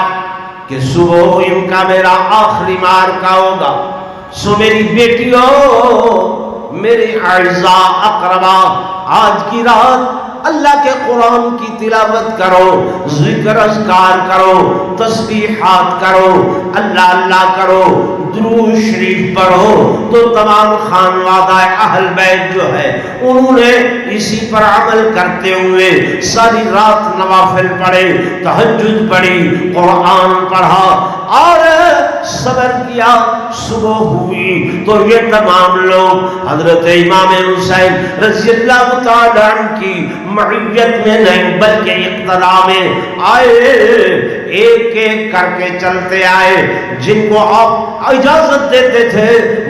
کہ صبح ان کا میرا آخری مارکا ہوگا، سو میری بیٹیوں، میرے اعزاء اقربا، آج کی رات اللہ کے قرآن کی تلاوت کرو، ذکر اذکار کرو، تسبیحات کرو، اللہ اللہ کرو، درود شریف پڑھو۔ تو تمام خانوادہ اہل بیت جو ہے انہوں نے اسی پر عمل کرتے ہوئے ساری رات نوافل پڑھے، تہجد پڑھی، قرآن پڑھا اور صبر کیا۔ صبح ہوئی تو یہ تمام لوگ حضرت امام حسین رضی اللہ تعالی عنہ کی معیت میں نہیں بلکہ اقتداء میں آئے، ایک ایک کر کے چلتے آئے۔ جن کو آپ اجازت دیتے تھے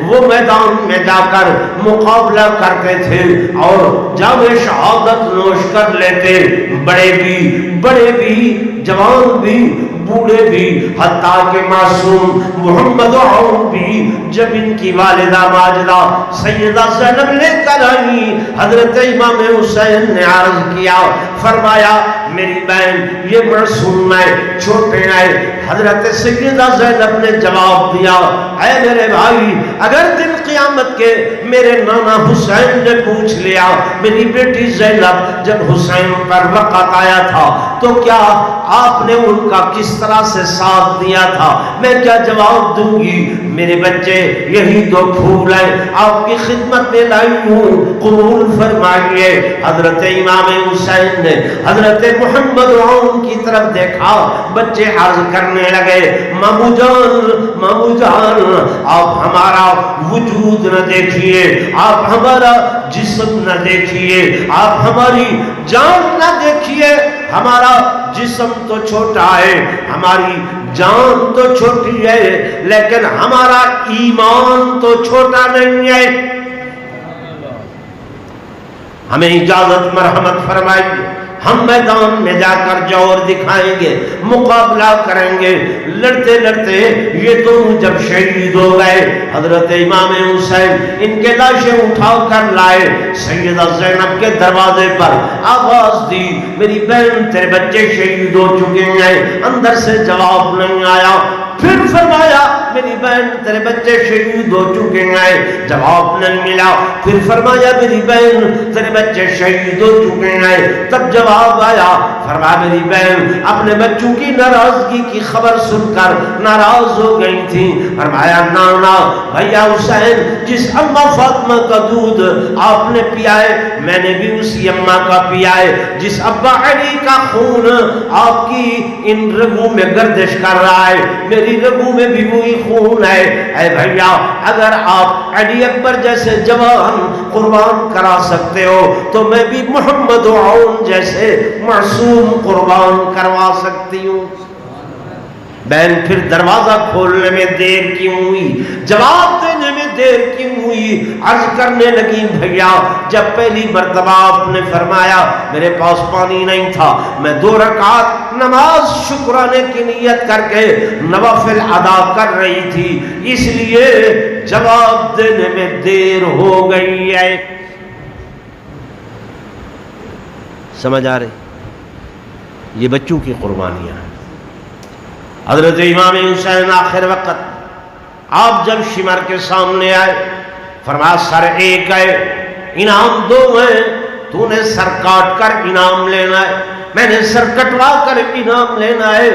وہ میدان میں جا کر مقابلہ کرتے تھے اور جام شہادت نوش کر لیتے، بڑے بھی جوان بھی بوڑھے بھی، حتیٰ کہ معصوم محمد عون بھی جب ان کی والدہ ماجدہ سیدہ زینب لے کر آئی، حضرت امام حسین نے عرض کیا، فرمایا میری بہن یہ معصوم ہے، چھوٹے ہیں۔ حضرت سیدہ زینب نے جواب دیا، اے میرے بھائی، اگر دن قیامت کے میرے نانا حسین نے پوچھ لیا میری بیٹی زینب جب حسین پر وقت آیا تھا تو کیا آپ نے ان کا کس طرح سے ساتھ دیا تھا، میں کیا جواب دوں گی؟ میرے بچے یہی دو پھول ہیں آپ کی خدمت میں لائی ہوں، قبول فرمائیے۔ حضرت امام حسین نے حضرت محمد عون کی طرف دیکھا، بچے عرض کرنے لگے، مامو جان آپ ہمارا وجود نہ دیکھیے، آپ ہمارا جسم نہ دیکھیے، آپ ہماری جان نہ دیکھیے، ہمارا جسم تو چھوٹا ہے، ہماری جان تو چھوٹی ہے، لیکن ہمارا ایمان تو چھوٹا نہیں ہے۔ ہمیں اجازت مرحمت فرمائیے، ہم میدان میں جا کر جوہر دکھائیں گے، مقابلہ کریں گے۔ لڑتے لڑتے یہ دونوں جب شہید ہو گئے، حضرت امام حسین ان کے لاشیں اٹھا کر لائے، سیدہ زینب کے دروازے پر آواز دی، میری بہن تیرے بچے شہید ہو چکے ہیں۔ اندر سے جواب نہیں آیا، پھر فرمایا میری بہن تیرے بچے شہید ہو چکے ہیں، جواب نہیں ملا، پھر فرمایا میری بہن تیرے بچے شہید ہو چکے ہیں، تب جواب آیا، فرمایا میری بہن اپنے بچوں کی ناراضگی کی خبر سن کر ناراض ہو گئی تھی۔ فرمایا نانا بھیا حسین، جس اماں فاطمہ کا دودھ آپ نے پیا ہے میں نے بھی اسی اماں کا پیا ہے، جس ابا علی کا خون آپ کی ان رگوں میں گردش کر رہا ہے میری رگوں میں بھی وہی خون ہے۔ اے بھیا اگر آپ علی اکبر جیسے جوان قربان کرا سکتے ہو تو میں بھی محمد عون جیسے معصوم قربان کروا سکتی ہوں۔ بہن پھر دروازہ کھولنے میں دیر کیوں ہوئی، جواب دینے میں دیر کیوں ہوئی؟ عرض کرنے لگی بھیا جب پہلی مرتبہ آپ نے فرمایا میرے پاس پانی نہیں تھا، میں 2 رکعت نماز شکرانے کی نیت کر کے نوافل ادا کر رہی تھی، اس لیے جواب دینے میں دیر ہو گئی ہے۔ سمجھ آ رہی؟ یہ بچوں کی قربانیاں ہیں۔ حضرت امام حسین آخر وقت آپ جب شمر کے سامنے آئے، فرمایا سر ایک ہے، انعام 2 ہیں، تو نے سر کاٹ کر انعام لینا ہے، میں نے سر کٹوا کر انعام لینا ہے،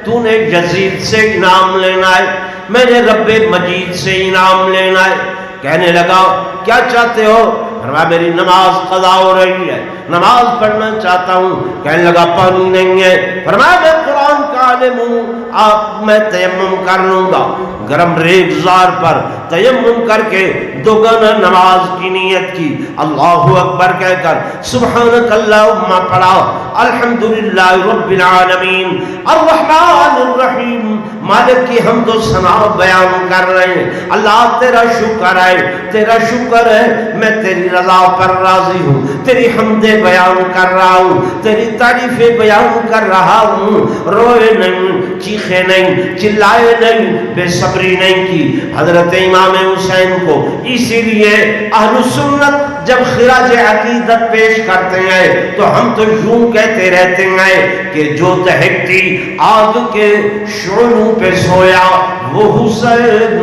تو نے یزید سے انعام لینا ہے، میں نے رب مجید سے انعام لینا ہے۔ کہنے لگا کیا چاہتے ہو؟ فرمایا میری نماز قضا ہو رہی ہے، نماز پڑھنا چاہتا ہوں۔ کہنے لگا پانی نہیں ہے۔ فرمایا میں قرآن کا عالم ہوں، آپ میں تیمم کر لوں گا۔ گرم ریگزار پر تیمم کر کے دوگانا نماز کی نیت کی، اللہ اکبر کہہ کر سبحانک اللہم پڑھا، الحمدللہ رب العالمین الرحمن الرحیم، مالک کی حمد و ثنا بیان کر رہے ہیں۔ اللہ تیرا شکر ہے، تیرا شکر ہے، میں تیری رضا پر راضی ہوں، تیری حمدیں بیان کر رہا ہوں، تیری تعریفیں بیان کر رہا ہوں، روئے نہیں، چیخے نہیں، چلائے نہیں، بے صبری نہیں کی۔ حضرت امام حسین کو اسی لیے اہل سنت جب خراج عقیدت پیش کرتے ہیں تو ہم تو یوں کہتے رہتے ہیں کہ جو دہکتی آگ کے شعلوں پہ سویا وہ حسین،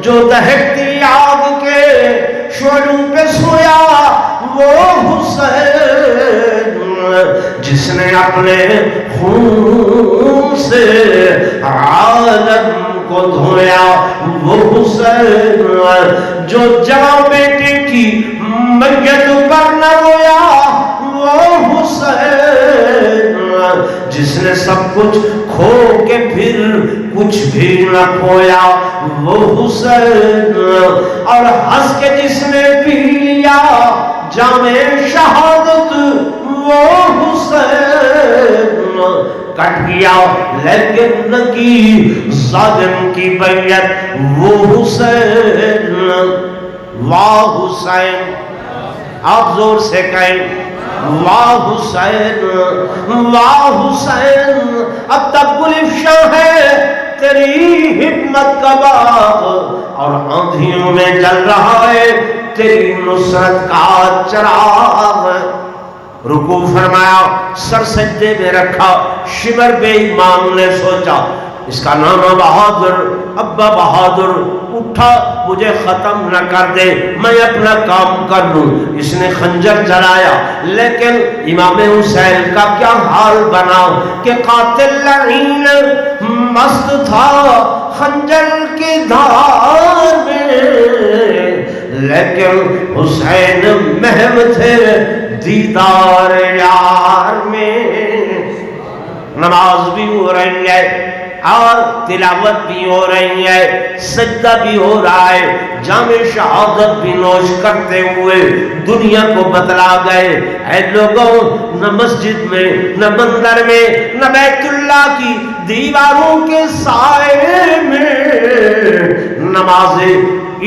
جو دہکتی آگ کے شعلوں پہ سویا وہ حسین، جس نے اپنے خون سے عالم کو دھویا وہ حسین، جو جوان بیٹے کی میت پر نہ رویا وہ حسین، جس نے سب کچھ کھو کے پھر کچھ بھی نہ کھویا وہ حسین، اور ہنس کے جس نے پی لیا جام شہادت وہ حسین، کٹ گیا لیکن نہ کی ظالم کی بیعت وہ حسین، واہ حسین، آپ زور سے کہیں واہ حسین، واہ حسین، اب تک گلفشاں ہے تیری حکمت کا باغ اور آندھیوں میں جل رہا ہے تیری نصرت کا چراغ۔ رکوع فرمایا، سر سجدے میں رکھا، شمر بے ایمان نے سوچا اس کا نانا بہادر، ابا بہادر اٹھا مجھے ختم نہ کر دے، میں اپنا کام کر لوں۔ اس نے خنجر چلایا، لیکن امام حسین کا کیا حال بنا کہ قاتل لعین مست تھا خنجر کی دھار میں، لیکن حسین محو تھے دیدار یار میں۔ نماز بھی ہو رہی ہے اور تلاوت بھی ہو رہی ہے، سجدہ بھی ہو رہا ہے، جام شہادت بھی نوش کرتے ہوئے دنیا کو بتلا گئے، اے لوگوں نہ مسجد میں نہ مندر میں نہ بیت اللہ کی دیواروں کے سائے میں نماز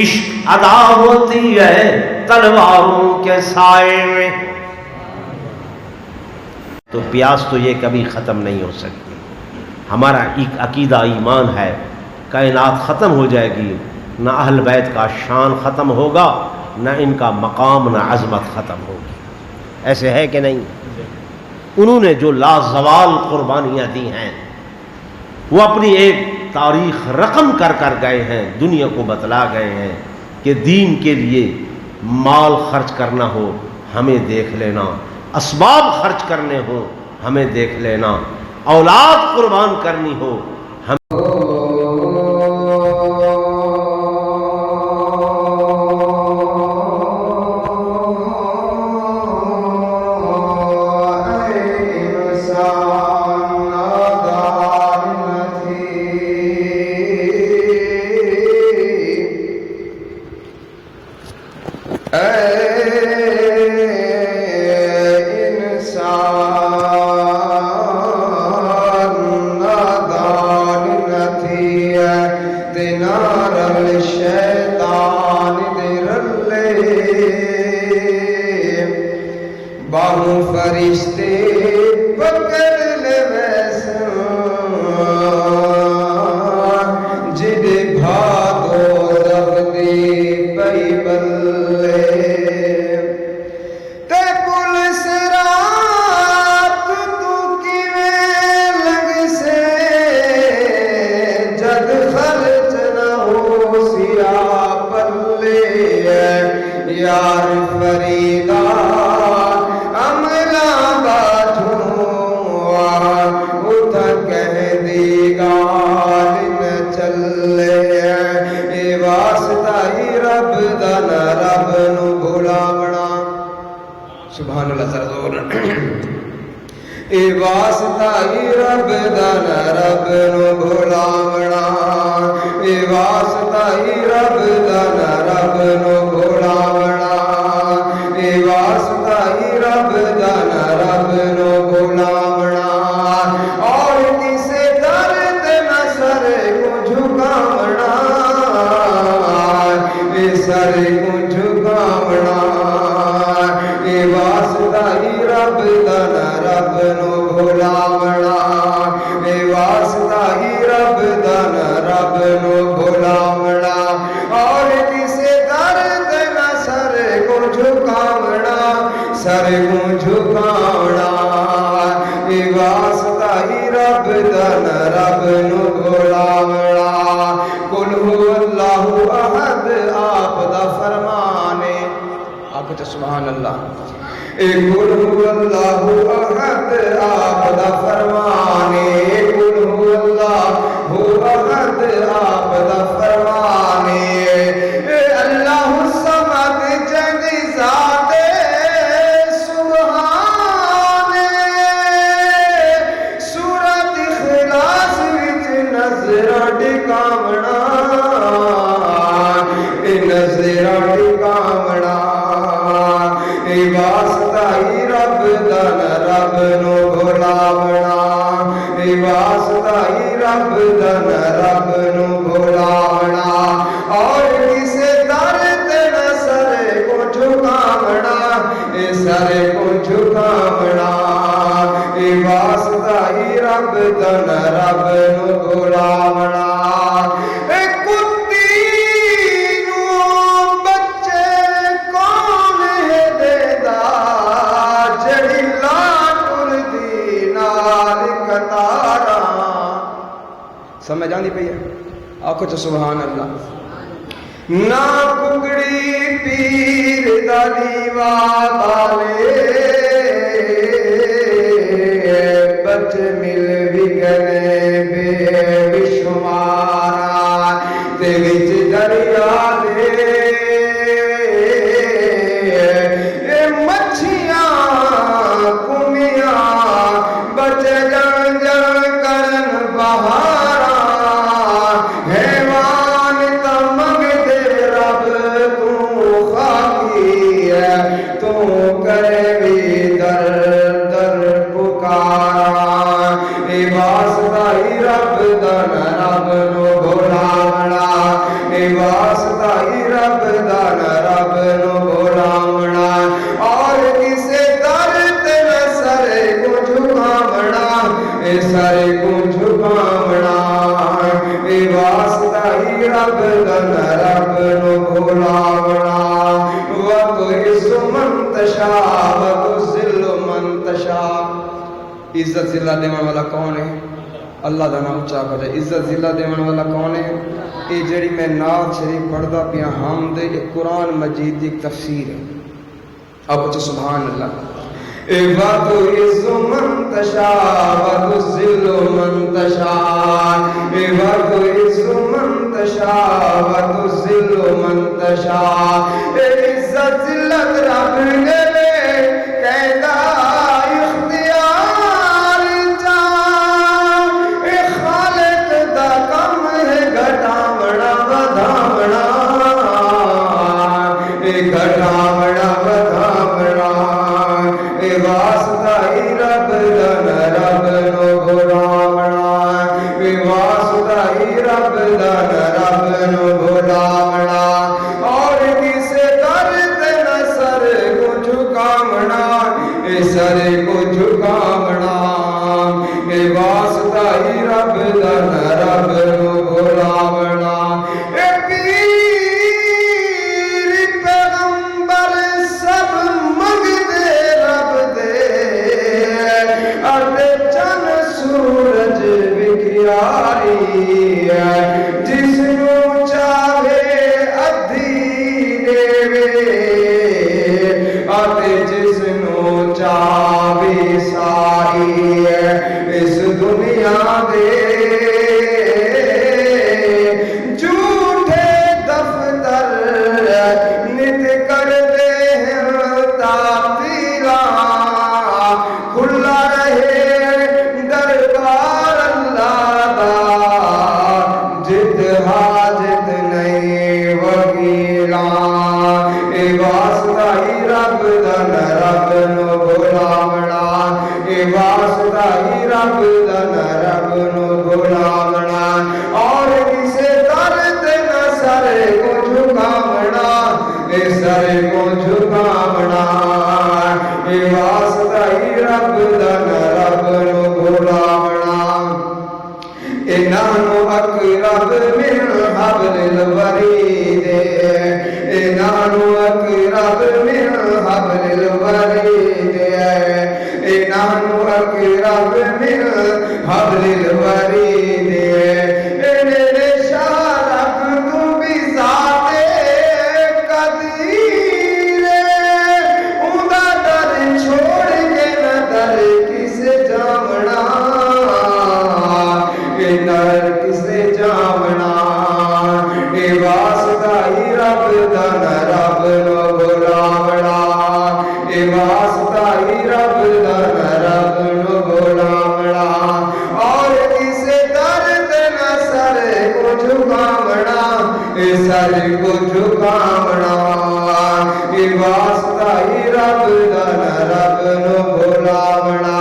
عشق ادا ہوتی ہے تلواروں کے سائے میں۔ تو پیاس تو یہ کبھی ختم نہیں ہو سکتی۔ ہمارا ایک عقیدہ ایمان ہے، کائنات ختم ہو جائے گی، نہ اہل بیت کا شان ختم ہوگا، نہ ان کا مقام، نہ عظمت ختم ہوگی۔ ایسے ہے کہ نہیں؟ انہوں نے جو لازوال قربانیاں دی ہیں وہ اپنی ایک تاریخ رقم کر کر گئے ہیں، دنیا کو بتلا گئے ہیں کہ دین کے لیے مال خرچ کرنا ہو ہمیں دیکھ لینا، اسباب خرچ کرنے ہو ہمیں دیکھ لینا، اولاد قربان کرنی ہو ہم رب رب نو بلاونا اور کسے در تے نہ سر کو جھکاونا سر کو جھکاونا اے واسطہ ہی رب دا نہ رب نو بلاونا قل هو اللہ احد آپ دا فرمانے آقا تو سبحان اللہ اے قل هو اللہ احد آپ دا فرمانے قل هو اللہ احد آپ دا فرمانے اے اللہ الصمد جگ ذات سبحانے سورت اخلاص وچ نظر ٹکاونا اے نظر ٹکاونا اے واسطہ ہی رب دا نہ رب نو بلاونا اے واسطہ ہی رب دا نہ رب نو بلاونا اور کسے در تے نہ سر کو جھکاونا اے سر کو جھکاونا اے واسطہ ہی رب دا نہ رب نو بلاونا اے کتی نو بچے کون ہے دے دا جڑی لاٹ اردی نال کتارا سمجھ آندی پئی ہے آکھو تو سبحان اللہ نا کگڑی پیر دا دیوا بالے بچ مل بھی گئے بے شمارا تے وچ دریا دے اے مچھیاں کمیاں بچ جان جان کرن بہارا حیوان تا منگدے رب تو خاکی ہے تو کرے بھی در در پکارا اے واسطہ ہی رب دا نہ رب نو بلاونا اے واسطہ ہی رب دا نہ رب نو بلاونا اور کسے در تے نہ سر کو جھکاونا اے سر کو جھکاونا اے واسطہ ہی رب دا نہ رب نو بلاونا وَتُعِزُّ مَن تَشَاءُ وَتُذِلُّ مَن تَشَاءُ عزت ذلہ دیون والا کون ہے اللہ دا نام اونچا کرے عزت ذلہ دیون والا کون ہے اے جڑی میں نعت شریف پڑھدا پیا حمد یہ قرآن مجید دی ایک تفسیر ہے اب تو سبحان اللہ اے وَتُعِزُّ مَن تَشَاءُ وَتُذِلُّ مَن تَشَاءُ اے وَتُعِزُّ مَن تَشَاءُ وَتُذِلُّ مَن تَشَاءُ اے عزت ذلت رب نے کہدا اختیار جا اے خالق دا کم ہے گھٹاونا بدھاونا اے گھٹاونا بدھاونا اے واسطہ ہی رب دا نہ رب نو بلاونا اے واسطہ ہی رب دا نہ رب نو بلاونا اور کسے در تے نہ سر کو جھکاونا اے سر کو جھکاونا اے واسطہ ہی رب دا نہ رب نو بلاونا اے پیر پیغمبر سب منگدے رب دے اتے چن سورج وکیاری جس نو چاہے ادھی دیوے اتے جس نو چاہے ساری اس دنیا دے جھوٹے دفتر نت کر دے ہیں تعطیلا کھلا رہے دربار اللہ دا جت حاجت نہیں وکیلا اے واسطہ ہی رب دا نہ رب نو بلاونا اے واسطہ ہی رب دا نہ رب نو نحن اقرب من حبل الورید نحن اقرب من حبل الورید نحن اقرب من حبل الورید میرے شارک تو بھی ذات قدیر اوندا در چھوڑ کے نہ در کسے جامنا نر کسے جامنا اے واسطہ ہی رب دا نہ رب نو بلاونا اے واسطہ ہی رب دا نہ رب نو بلاونا اور کسے در تے نہ سر کو جھکاونا اے سر کو جھکاونا اے واسطہ ہی رب دا نہ رب نو بلاونا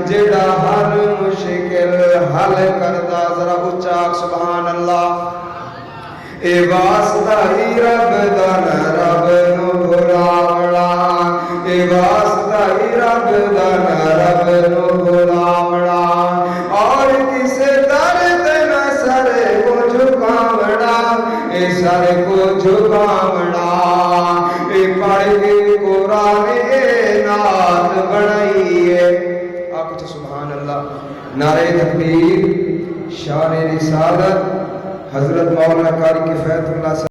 جڑا ہر مشکل حل کردا ذرا اچا سبحان اللہ اے واسطہ ہی رب دا نہ رب نو بلاونا اے واسطہ ہی رب دا نہ رب نو بلاونا اور کسے در تے نہ سر کو جھکاونا اے سر کو جھکاونا اے پڑھ کے قرآن اے نعت بنائیے سبحان اللہ نعرہ تکبیر شان رسالت حضرت مولانا قاری کفایت اللہ